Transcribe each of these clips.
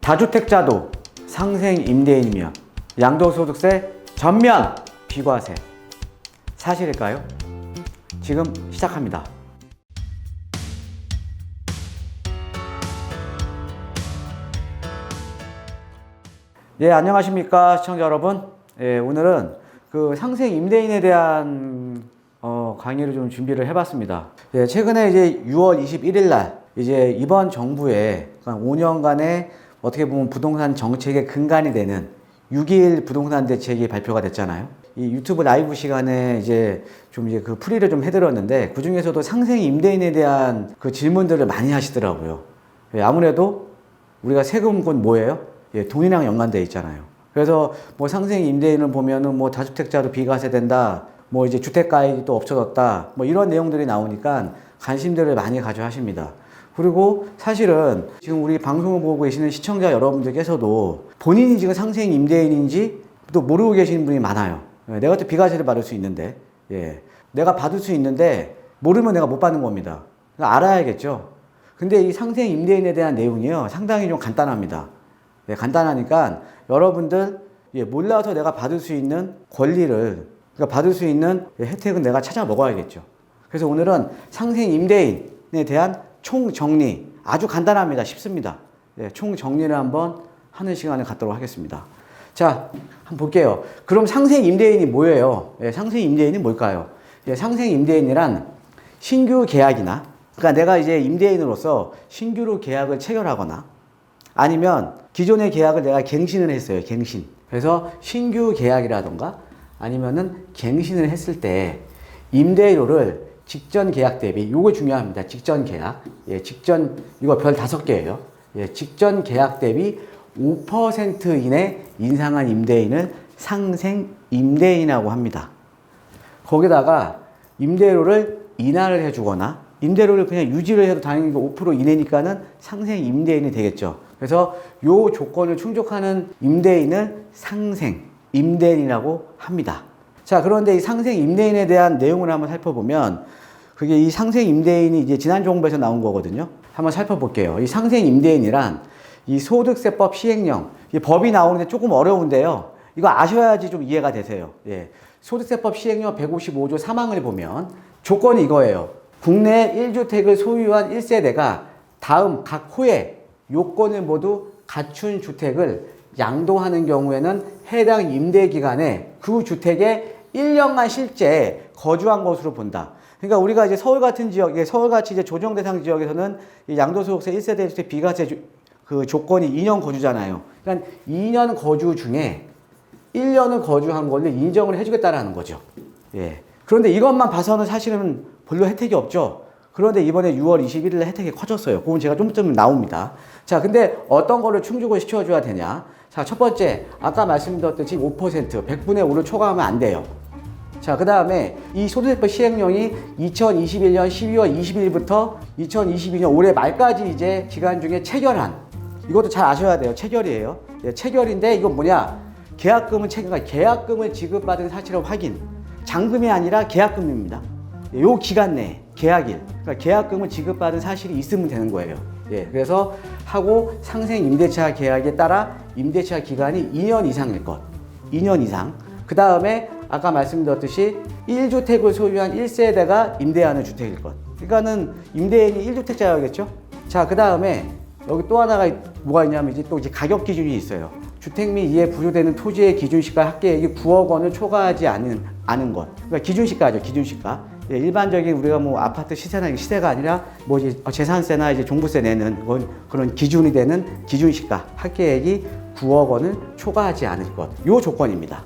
다주택자도 상생 임대인이며 양도소득세 전면 비과세. 사실일까요? 지금 시작합니다. 예, 안녕하십니까 시청자 여러분. 예, 오늘은 그 상생 임대인에 대한 강의를 좀 준비를 해봤습니다. 예, 최근에 이제 6월 21일 날 이제 이번 정부의 5년간의 어떻게 보면 부동산 정책의 근간이 되는 6.21 부동산 대책이 발표가 됐잖아요. 이 유튜브 라이브 시간에 이제 그 풀이를 좀 해드렸는데, 그 중에서도 상생 임대인에 대한 그 질문들을 많이 하시더라고요. 예, 아무래도 우리가 세금 곧 뭐예요? 예, 돈이랑 연관되어 있잖아요. 그래서 뭐 상생 임대인을 보면은 뭐 다주택자도 비과세 된다, 뭐 이제 주택가액이 또 없어졌다, 뭐 이런 내용들이 나오니까 관심들을 많이 가져 하십니다. 그리고 사실은 지금 우리 방송을 보고 계시는 시청자 여러분들께서도 본인이 지금 상생 임대인인지 또 모르고 계시는 분이 많아요. 예, 내가 또 비과세를 받을 수 있는데, 예, 내가 받을 수 있는데 모르면 내가 못 받는 겁니다. 그러니까 알아야겠죠. 근데 이 상생 임대인에 대한 내용이요, 상당히 좀 간단합니다. 네, 간단하니까 여러분들, 예, 몰라서 내가 받을 수 있는 권리를, 그러니까 받을 수 있는 혜택은 내가 찾아 먹어야겠죠. 그래서 오늘은 상생 임대인에 대한 총정리, 아주 간단합니다. 쉽습니다. 네, 총정리를 한번 하는 시간을 갖도록 하겠습니다. 자, 한번 볼게요. 그럼 상생 임대인이 뭐예요? 예, 상생 임대인이 뭘까요? 예, 상생 임대인이란 신규 계약이나, 그러니까 내가 이제 임대인으로서 신규로 계약을 체결하거나 아니면 기존의 계약을 내가 갱신을 했어요. 갱신. 그래서 신규 계약이라던가 아니면은 갱신을 했을 때 임대료를 직전 계약 대비, 요거 중요합니다. 직전 계약. 예, 직전, 이거 별 5개예요. 예, 직전 계약 대비 5% 이내 인상한 임대인을 상생 임대인이라고 합니다. 거기다가 임대료를 인하를 해주거나 임대료를 그냥 유지를 해도 당연히 5% 이내니까는 상생 임대인이 되겠죠. 그래서 요 조건을 충족하는 임대인을 상생 임대인이라고 합니다. 자, 그런데 이 상생 임대인에 대한 내용을 한번 살펴보면, 그게 이 상생 임대인이 이제 지난 정부에서 나온 거거든요. 한번 살펴볼게요. 이 상생 임대인이란 이 소득세법 시행령, 이 법이 나오는데 조금 어려운데요. 이거 아셔야지 좀 이해가 되세요. 예. 소득세법 시행령 155조 3항을 보면 조건이 이거예요. 국내 1주택을 소유한 1세대가 다음 각 호의 요건을 모두 갖춘 주택을 양도하는 경우에는 해당 임대기간에 그 주택에 1년간 실제 거주한 것으로 본다. 그러니까 우리가 이제 서울 같은 지역에, 서울같이 이제 조정 대상 지역에서는 양도소득세 1세대 주택 비과세 그 조건이 2년 거주잖아요. 그러니까 2년 거주 중에 1년을 거주한 걸로 인정을 해주겠다라는 거죠. 예. 그런데 이것만 봐서는 사실은 별로 혜택이 없죠. 그런데 이번에 6월 21일에 혜택이 커졌어요. 그건 제가 좀 있으면 나옵니다. 자, 근데 어떤 거를 충족을 시켜줘야 되냐? 자, 첫 번째, 아까 말씀드렸듯이 5%, 100분의 5를 초과하면 안 돼요. 자, 그 다음에 이 소득세법 시행령이 2021년 12월 20일부터 2022년 올해 말까지 이제 기간 중에 체결한, 이것도 잘 아셔야 돼요. 체결이에요. 예, 체결인데 이건 뭐냐? 계약금을 지급받은 사실을 확인. 잔금이 아니라 계약금입니다. 예, 요 기간 내에 계약일, 그러니까 계약금을 지급받은 사실이 있으면 되는 거예요. 예, 그래서 하고 상생 임대차 계약에 따라 임대차 기간이 2년 이상일 것. 2년 이상. 그 다음에 아까 말씀드렸듯이 1주택을 소유한 1세대가 임대하는 주택일 것. 그러니까는 임대인이 1주택자야겠죠? 자, 그 다음에 여기 또 하나가 뭐가 있냐면 이제 가격 기준이 있어요. 주택 및 이에 부여되는 토지의 기준시가 합계액이 9억 원을 초과하지 않은 것. 그러니까 기준시가죠, 기준시가. 예, 일반적인 우리가 뭐 아파트 시세나 시세가 아니라 뭐 이제 재산세나 이제 종부세 내는 그런 기준이 되는 기준시가 합계액이 9억 원을 초과하지 않을 것. 요 조건입니다.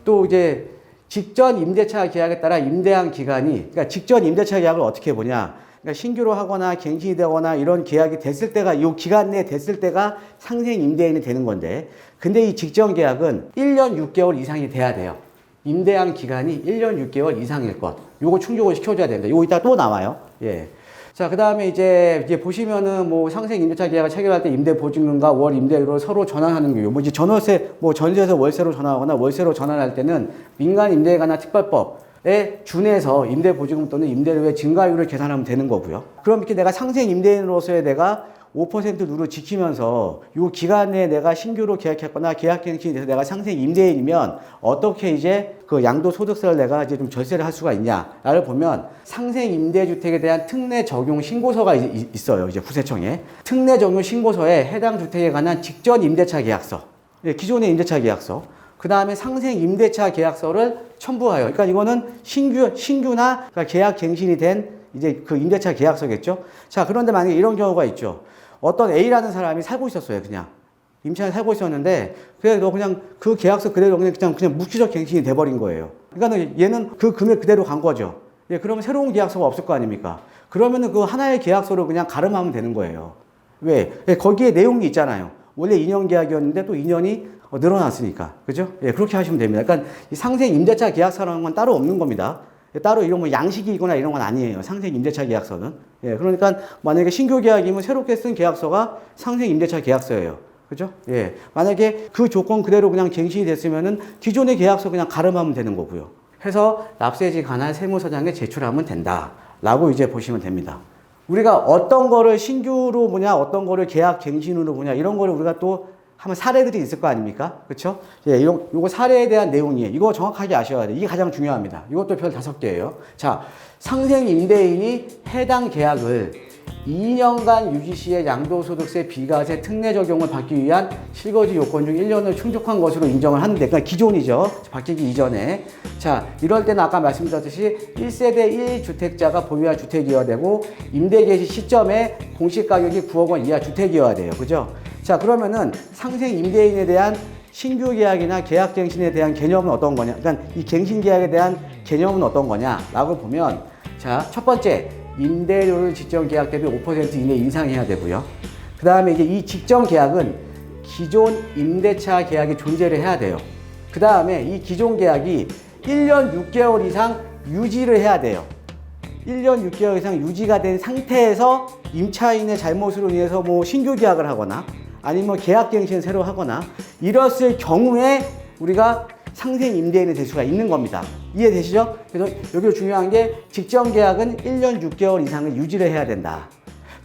또 이제 직전 임대차 계약에 따라 임대한 기간이, 그러니까 직전 임대차 계약을 어떻게 보냐? 그러니까 신규로 하거나 갱신이 되거나 이런 계약이 됐을 때가, 이 기간 내에 됐을 때가 상생 임대인이 되는 건데, 근데 이 직전 계약은 1년 6개월 이상이 돼야 돼요. 임대한 기간이 1년 6개월 이상일 것. 요거 충족을 시켜줘야 됩니다. 요거 이따 또 나와요. 예. 자, 그 다음에 이제 보시면은 뭐 상생 임대차 계약을 체결할 때 임대 보증금과 월 임대료를 서로 전환하는 경우, 뭐 이제 전월세, 뭐 전세에서 월세로 전환하거나 월세로 전환할 때는 민간 임대에 관한 특별법에 준해서 임대 보증금 또는 임대료의 증가율을 계산하면 되는 거고요. 그럼 이렇게 내가 상생 임대인으로서의 내가 5% 룰을 지키면서 이 기간 내에 내가 신규로 계약했거나 계약갱신이 돼서 내가 상생 임대인이면 어떻게 이제 그 양도소득세를 내가 이제 좀 절세를 할 수가 있냐를 보면 상생 임대주택에 대한 특례 적용 신고서가 있어요. 이제 구세청에. 특례 적용 신고서에 해당 주택에 관한 직전 임대차 계약서, 기존의 임대차 계약서, 그 다음에 상생 임대차 계약서를 첨부하여. 그러니까 이거는 신규나 그러니까 계약갱신이 된 이제 그 임대차 계약서겠죠. 자, 그런데 만약에 이런 경우가 있죠. 어떤 A라는 사람이 살고 있었어요. 그냥 임차인에 살고 있었는데 그래도 그냥 그 계약서 그대로 그냥 무기적 갱신이 돼버린 거예요. 그러니까 얘는 그 금액 그대로 간 거죠. 예, 그러면 새로운 계약서가 없을 거 아닙니까? 그러면은 그 하나의 계약서로 그냥 가름하면 되는 거예요. 왜? 예, 거기에 내용이 있잖아요. 원래 2년 계약이었는데 또 2년이 늘어났으니까. 그죠? 예, 그렇게 하시면 됩니다. 그러니까 이 상생 임대차 계약서라는 건 따로 없는 겁니다. 따로 이런 뭐 양식이거나 이런 건 아니에요. 상생 임대차 계약서는. 예, 그러니까 만약에 신규 계약이면 새롭게 쓴 계약서가 상생 임대차 계약서예요. 그죠? 예. 만약에 그 조건 그대로 그냥 갱신이 됐으면은 기존의 계약서 그냥 가름하면 되는 거고요. 해서 납세지 관할 세무서장에 제출하면 된다. 라고 이제 보시면 됩니다. 우리가 어떤 거를 신규로 보냐, 어떤 거를 계약 갱신으로 보냐, 이런 거를 우리가 또 하면 사례들이 있을 거 아닙니까? 그쵸? 예, 요거 사례에 대한 내용이에요. 이거 정확하게 아셔야 돼요. 이게 가장 중요합니다. 이것도 별 5개예요. 자, 상생 임대인이 해당 계약을 2년간 유지 시에 양도소득세 비과세 특례 적용을 받기 위한 실거주 요건 중 1년을 충족한 것으로 인정을 하는데, 그러니까 기존이죠. 바뀌기 이전에. 자, 이럴 때는 아까 말씀드렸듯이 1세대 1주택자가 보유한 주택이어야 되고, 임대 개시 시점에 공시가격이 9억 원 이하 주택이어야 돼요. 그죠? 자, 그러면은 상생 임대인에 대한 신규 계약이나 계약갱신에 대한 개념은 어떤 거냐? 그러니까 이 갱신 계약에 대한 개념은 어떤 거냐라고 보면, 자, 첫 번째, 임대료를 직전 계약 대비 5% 이내 인상해야 되고요. 그 다음에 이제 이 직전 계약은 기존 임대차 계약이 존재를 해야 돼요. 그 다음에 이 기존 계약이 1년 6개월 이상 유지를 해야 돼요. 1년 6개월 이상 유지가 된 상태에서 임차인의 잘못으로 인해서 뭐 신규 계약을 하거나 아니면 계약갱신을 새로 하거나 이랬을 경우에 우리가 상생 임대인이 될 수가 있는 겁니다. 이해되시죠? 그래서 여기서 중요한 게 직전 계약은 1년 6개월 이상을 유지를 해야 된다.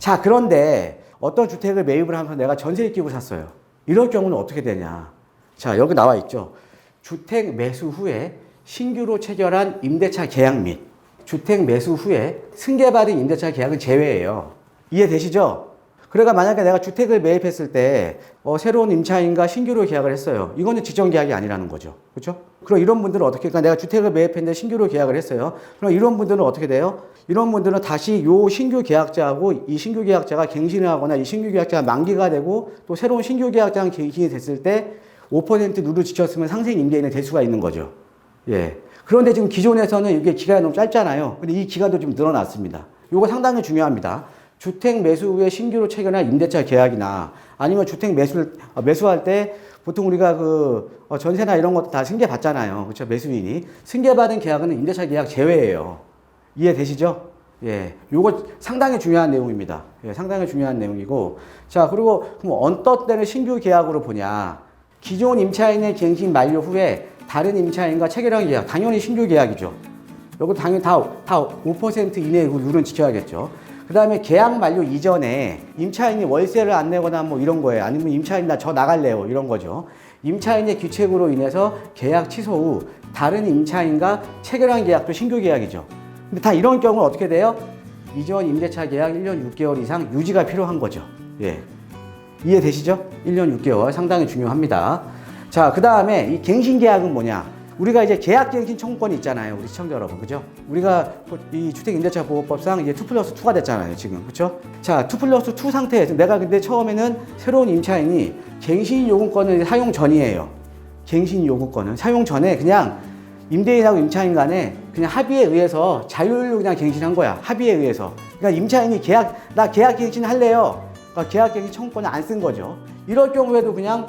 자, 그런데 어떤 주택을 매입을 하면서 내가 전세를 끼고 샀어요. 이럴 경우는 어떻게 되냐? 자, 여기 나와 있죠. 주택 매수 후에 신규로 체결한 임대차 계약 및 주택 매수 후에 승계받은 임대차 계약은 제외예요. 이해되시죠? 그러니까 만약에 내가 주택을 매입했을 때 새로운 임차인과 신규로 계약을 했어요. 이거는 직전 계약이 아니라는 거죠. 그렇죠? 그럼 이런 분들은 어떻게, 그러니까 내가 주택을 매입했는데 신규로 계약을 했어요. 그럼 이런 분들은 어떻게 돼요? 이런 분들은 다시 요 신규 계약자하고 이 신규 계약자가 갱신을 하거나 이 신규 계약자가 만기가 되고 또 새로운 신규 계약자가 갱신이 됐을 때 5% 룰을 지켰으면 상생 임대인이 될 수가 있는 거죠. 예. 그런데 지금 기존에서는 이게 기간이 너무 짧잖아요. 근데 이 기간도 좀 늘어났습니다. 요거 상당히 중요합니다. 주택 매수 후에 신규로 체결한 임대차 계약이나 아니면 주택 매수할 때 보통 우리가 전세나 이런 것도 다 승계 받잖아요. 그렇죠? 매수인이. 승계받은 계약은 임대차 계약 제외예요. 이해되시죠? 예. 요거 상당히 중요한 내용입니다. 예, 상당히 중요한 내용이고. 자, 그리고 그럼 어떤 때는 신규 계약으로 보냐. 기존 임차인의 갱신 만료 후에 다른 임차인과 체결한 계약. 당연히 신규 계약이죠. 요거 당연히 다 5% 이내의 룰은 지켜야겠죠. 그 다음에 계약 만료 이전에 임차인이 월세를 안 내거나 뭐 이런 거예요. 아니면 임차인 나 저 나갈래요. 이런 거죠. 임차인의 규칙으로 인해서 계약 취소 후 다른 임차인과 체결한 계약도 신규 계약이죠. 근데 다 이런 경우는 어떻게 돼요? 이전 임대차 계약 1년 6개월 이상 유지가 필요한 거죠. 예. 이해되시죠? 1년 6개월 상당히 중요합니다. 자, 그 다음에 이 갱신 계약은 뭐냐? 우리가 이제 계약갱신 청구권이 있잖아요. 우리 시청자 여러분. 그죠? 우리가 이 주택임대차보호법상 이제 2+2가 됐잖아요. 지금. 그죠? 자, 2+2 상태에서 내가 근데 처음에는 새로운 임차인이 갱신 요구권을 사용 전이에요. 갱신 요구권은 사용 전에 그냥 임대인하고 임차인 간에 그냥 합의에 의해서 자율로 그냥 갱신한 거야. 합의에 의해서. 그러니까 임차인이 나 계약갱신 할래요. 그러니까 계약갱신 청구권을 안 쓴 거죠. 이럴 경우에도 그냥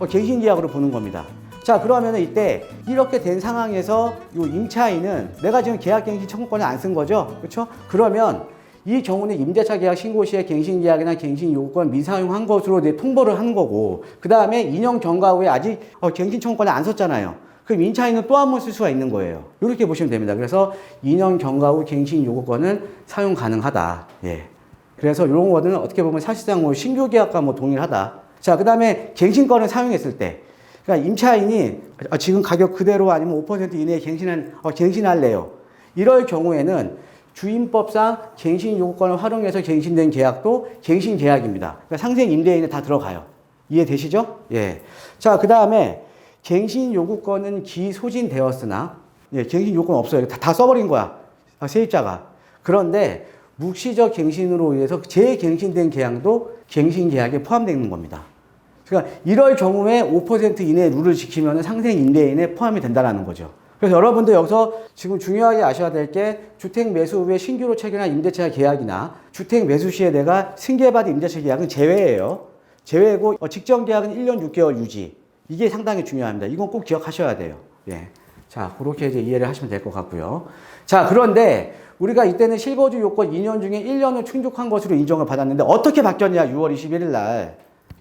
갱신 계약으로 보는 겁니다. 자, 그러면은 이때 이렇게 된 상황에서 이 임차인은 내가 지금 계약갱신 청구권을 안 쓴 거죠. 그렇죠? 그러면 이 경우는 임대차 계약 신고 시에 갱신 계약이나 갱신 요구권 미사용한 것으로 통보를 한 거고, 그 다음에 2년 경과 후에 아직 갱신 청구권을 안 썼잖아요. 그럼 임차인은 또 한 번 쓸 수가 있는 거예요. 이렇게 보시면 됩니다. 그래서 2년 경과 후 갱신 요구권은 사용 가능하다. 예. 그래서 이런 거는 어떻게 보면 사실상 뭐 신규 계약과 뭐 동일하다. 자, 그 다음에 갱신권을 사용했을 때, 그러니까 임차인이 지금 가격 그대로 아니면 5% 이내에 갱신할래요. 이럴 경우에는 주임법상 갱신 요구권을 활용해서 갱신된 계약도 갱신 계약입니다. 그러니까 상생 임대인에 다 들어가요. 이해되시죠? 예. 자, 그 다음에 갱신 요구권은 기소진되었으나, 예, 갱신 요구권 없어요. 다 써버린 거야. 세입자가. 그런데 묵시적 갱신으로 의해서 재갱신된 계약도 갱신 계약에 포함되는 겁니다. 그러니까 이럴 경우에 5% 이내 룰을 지키면 상생 임대인에 포함이 된다는 거죠. 그래서 여러분들 여기서 지금 중요하게 아셔야 될 게 주택 매수 후에 신규로 체결한 임대차 계약이나 주택 매수 시에 내가 승계받은 임대차 계약은 제외예요. 제외고 직전 계약은 1년 6개월 유지. 이게 상당히 중요합니다. 이건 꼭 기억하셔야 돼요. 예. 자, 그렇게 이제 이해를 하시면 될 것 같고요. 자, 그런데 우리가 이때는 실거주 요건 2년 중에 1년을 충족한 것으로 인정을 받았는데 어떻게 바뀌었냐? 6월 21일 날.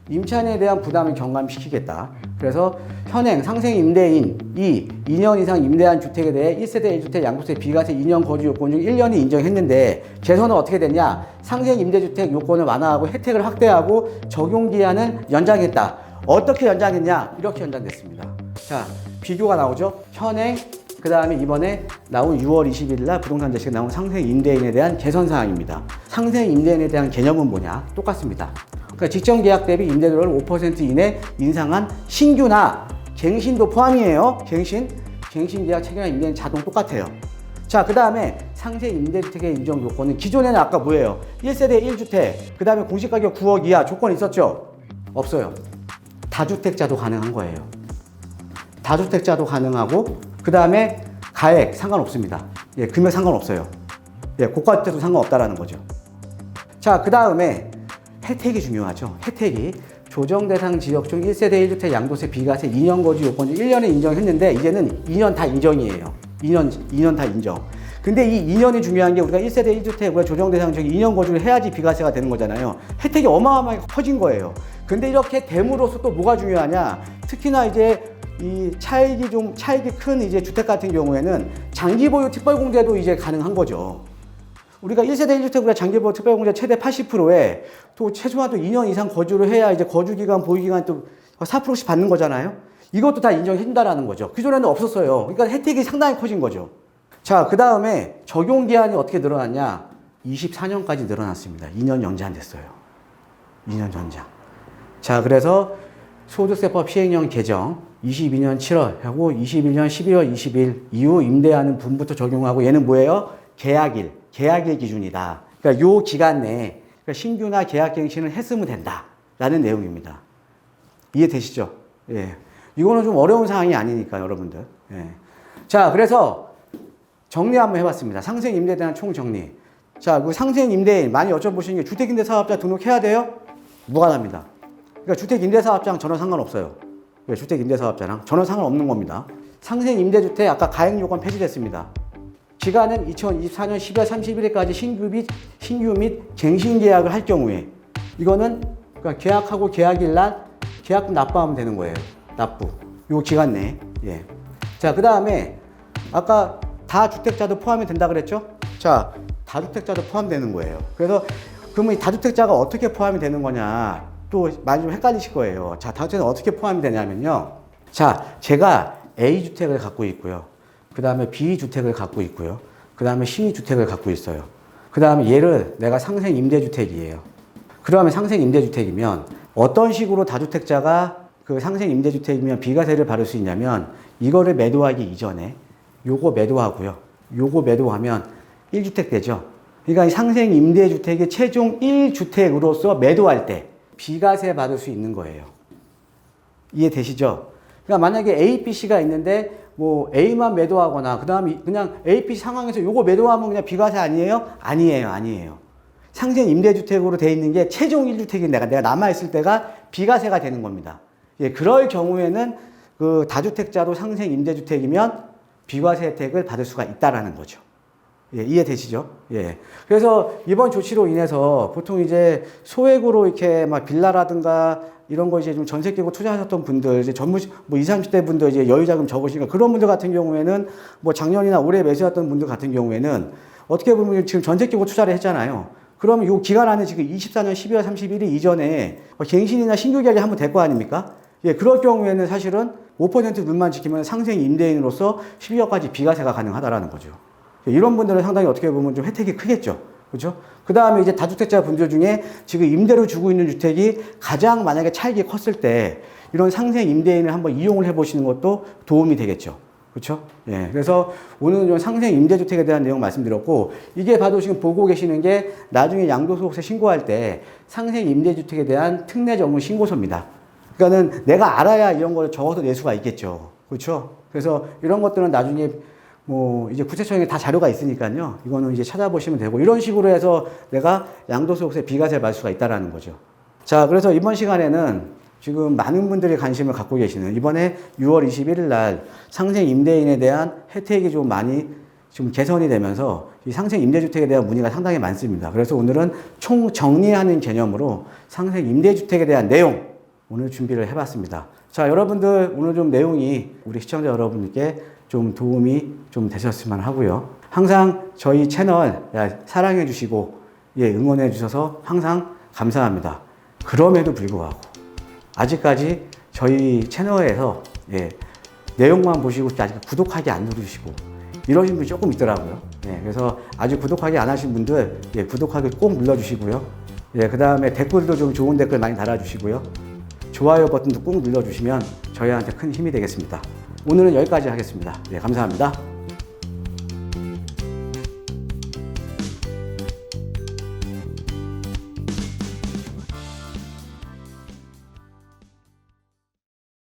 임차인에 대한 부담을 경감시키겠다. 그래서 현행 상생 임대인이 2년 이상 임대한 주택에 대해 1세대 1주택 양도세 비과세 2년 거주 요건 중 1년을 인정했는데 개선은 어떻게 됐냐? 상생 임대주택 요건을 완화하고 혜택을 확대하고 적용 기한을 연장했다. 어떻게 연장했냐? 이렇게 연장됐습니다. 자, 비교가 나오죠? 현행, 그 다음에 이번에 나온 6월 20일 날 부동산 대책에 나온 상생 임대인에 대한 개선 사항입니다. 상생 임대인에 대한 개념은 뭐냐? 똑같습니다. 그러니까 직전 계약 대비 임대료를 5% 이내 인상한 신규나 갱신도 포함이에요. 갱신 계약 체결한 임대인 자동 똑같아요. 자, 그 다음에 상생 임대주택의 인정 요건은 기존에는 아까 뭐예요? 1세대 1주택, 그 다음에 공시가격 9억 이하 조건 있었죠? 없어요. 다주택자도 가능한 거예요. 다주택자도 가능하고, 그 다음에 가액 상관없습니다. 예, 금액 상관없어요. 예, 고가주택도 상관없다라는 거죠. 자, 그 다음에 혜택이 중요하죠. 혜택이 조정 대상 지역 중 1세대 1주택 양도세 비과세 2년 거주 요건 중 1년에 인정했는데 이제는 2년 다 인정이에요. 2년 다 인정. 근데 이 2년이 중요한 게 우리가 1세대 1주택 우리가 조정 대상 지역 2년 거주를 해야지 비과세가 되는 거잖아요. 혜택이 어마어마하게 커진 거예요. 근데 이렇게 됨으로써 또 뭐가 중요하냐? 특히나 이제 이 차익이 큰 이제 주택 같은 경우에는 장기 보유 특별 공제도 이제 가능한 거죠. 우리가 1세대 1주택 우리가 장기 보유 특별 공제 최대 80%에 또 최소한 또 2년 이상 거주를 해야 이제 거주 기간, 보유 기간 또 4%씩 받는 거잖아요. 이것도 다 인정해 준다라는 거죠. 그전에는 없었어요. 그러니까 혜택이 상당히 커진 거죠. 자, 그 다음에 적용 기한이 어떻게 늘어났냐? 24년까지 늘어났습니다. 2년 연장됐어요. 2년 연장. 자, 그래서 소득세법 시행령 개정 22년 7월 하고 21년 12월 20일 이후 임대하는 분부터 적용하고 얘는 뭐예요? 계약일 기준이다. 그러니까 요 기간 내에 신규나 계약갱신을 했으면 된다라는 내용입니다. 이해되시죠? 예. 이거는 좀 어려운 사항이 아니니까 여러분들. 예. 자, 그래서 정리 한번 해봤습니다. 상생 임대에 대한 총 정리. 자, 그 상생 임대인 많이 여쭤보시는 게 주택임대사업자 등록해야 돼요? 무관합니다. 그러니까 주택임대사업자랑 전혀 상관없어요. 주택임대사업자랑 전혀 상관없는 겁니다. 상생 임대주택 아까 가액 요건 폐지됐습니다. 기간은 2024년 12월 31일까지 신규 및 갱신 계약을 할 경우에 이거는 그러니까 계약하고 계약일 날 계약금 납부하면 되는 거예요. 납부. 요 기간 내에. 예. 자, 그 다음에 아까 다주택자도 포함이 된다 그랬죠? 자, 다주택자도 포함되는 거예요. 그래서 그러면 이 다주택자가 어떻게 포함이 되는 거냐? 또 많이 좀 헷갈리실 거예요. 자, 다주택자는 어떻게 포함이 되냐면요. 자, 제가 A주택을 갖고 있고요. 그 다음에 B주택을 갖고 있고요. 그 다음에 C주택을 갖고 있어요. 그 다음에 얘를 내가 상생 임대주택이에요. 그러면 상생 임대주택이면 어떤 식으로 다주택자가 그 상생 임대주택이면 비과세를 받을 수 있냐면 이거를 매도하기 이전에 요거 매도하고요. 요거 매도하면 1주택 되죠. 그러니까 이 상생 임대주택의 최종 1주택으로서 매도할 때 비과세 받을 수 있는 거예요. 이해되시죠? 그러니까 만약에 A, B, C가 있는데 뭐 A만 매도하거나 그다음에 그냥 A, B 상황에서 요거 매도하면 그냥 비과세 아니에요? 아니에요. 상생 임대주택으로 돼 있는 게 최종 1주택인 내가 남아있을 때가 비과세가 되는 겁니다. 예, 그럴 경우에는 그 다주택자도 상생 임대주택이면 비과세 혜택을 받을 수가 있다라는 거죠. 예, 이해되시죠? 예. 그래서 이번 조치로 인해서 보통 이제 소액으로 이렇게 막 빌라라든가 이런 거 이제 좀 전세 끼고 투자하셨던 분들, 이제 뭐 20, 30대 분들 이제 여유자금 적으시니까 그런 분들 같은 경우에는 뭐 작년이나 올해 매수했던 분들 같은 경우에는 어떻게 보면 지금 전세 끼고 투자를 했잖아요. 그러면 이 기간 안에 지금 24년 12월 31일 이전에 갱신이나 신규 계약이 한번 될 거 아닙니까? 예, 그럴 경우에는 사실은 5% 룰만 지키면 상생 임대인으로서 12억까지 비과세가 가능하다라는 거죠. 예, 이런 분들은 상당히 어떻게 보면 좀 혜택이 크겠죠. 그렇죠? 그 다음에 이제 다주택자 분들 중에 지금 임대로 주고 있는 주택이 가장 만약에 차익이 컸을 때 이런 상생 임대인을 한번 이용을 해보시는 것도 도움이 되겠죠. 그렇죠? 예. 그래서 오늘은 좀 상생 임대주택에 대한 내용 말씀드렸고, 이게 봐도 지금 보고 계시는 게 나중에 양도소득세 신고할 때 상생 임대주택에 대한 특례 전문 신고서입니다. 그러니까는 내가 알아야 이런 걸 적어서 낼 수가 있겠죠. 그렇죠? 그래서 이런 것들은 나중에 뭐 이제 구체청에 다 자료가 있으니까요. 이거는 이제 찾아보시면 되고, 이런 식으로 해서 내가 양도소득세 비과세 받을 수가 있다라는 거죠. 자, 그래서 이번 시간에는 지금 많은 분들이 관심을 갖고 계시는 이번에 6월 21일 날 상생 임대인에 대한 혜택이 좀 많이 지금 개선이 되면서 이 상생 임대주택에 대한 문의가 상당히 많습니다. 그래서 오늘은 총 정리하는 개념으로 상생 임대주택에 대한 내용 오늘 준비를 해봤습니다. 자, 여러분들 오늘 좀 내용이 우리 시청자 여러분께 좀 도움이 좀 되셨으면 하고요. 항상 저희 채널 사랑해 주시고 응원해 주셔서 항상 감사합니다. 그럼에도 불구하고 아직까지 저희 채널에서 내용만 보시고 아직 구독하기 안 누르시고 이러신 분이 조금 있더라고요. 그래서 아직 구독하기 안 하신 분들 구독하기 꼭 눌러주시고요. 그 다음에 댓글도 좀 좋은 댓글 많이 달아주시고요. 좋아요 버튼도 꼭 눌러주시면 저희한테 큰 힘이 되겠습니다. 오늘은 여기까지 하겠습니다. 감사합니다.